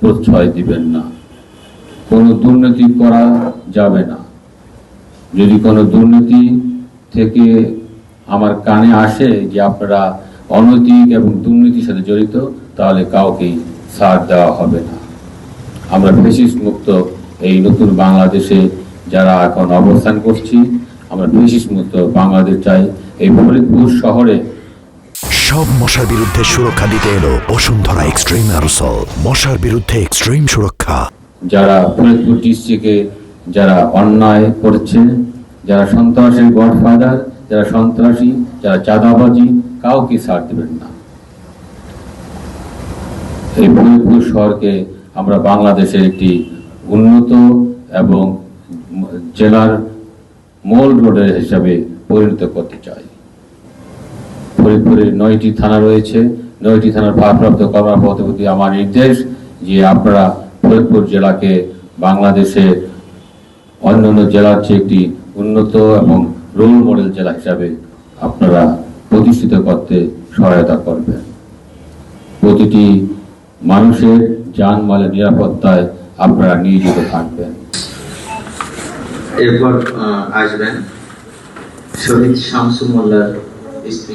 প্রশ্রয় দিবেন না। কোনো দুর্নীতি করা যাবে না। যদি কোনো দুর্নীতি থেকে আমার কানে আসে যে আপনারা অনৈতিক এবং দুর্নীতির সাথে জড়িত, তাহলে কাউকেই ছাড় দেওয়া হবে না। আমরা ফ্যাসিস্ট মুক্ত এই নতুন বাংলাদেশে যারা এখন অবস্থান করছি, আমরা ফ্যাসিস্ট মুক্ত বাংলাদেশ চাই। এই ফরিদপুর শহরে সব মশার বিরুদ্ধে সুরক্ষা দিতে এলো বসুন্ধরা এক্সট্রিম অ্যারোসল, মশার বিরুদ্ধে এক্সট্রিম সুরক্ষা। যারা ফরিদপুর ডিস্ট্রিক্টে যারা অন্যায় করছে, যারা সন্ত্রাসের গডফাদার, যারা সন্ত্রাসী, যারা চাঁদাবাজি, কাউকে ছাড় দেবেন না। এই ফরিদপুর শহরকে আমরা বাংলাদেশের একটি উন্নত এবং জেলার মূল রোডের হিসাবে পরিণত করতে চাই। ফরিদপুরে 9টি থানা রয়েছে। 9টি থানার ভারপ্রাপ্ত কর্মকর্তাদের প্রতি আমার নির্দেশ যে আপনারা ফরিদপুর জেলাকে বাংলাদেশের অন্যান্য জেলার চেয়ে একটি উন্নত এবং রোল মডেল জেলা হিসাবে আপনারা প্রতিষ্ঠিত করতে সহায়তা করবেন। প্রতিটি মানুষের জানমালের নিরাপত্তায় আপনারা নিয়োজিত থাকবেন। এরপর আসবেন শহীদ শামসু মোল্লার স্ত্রী।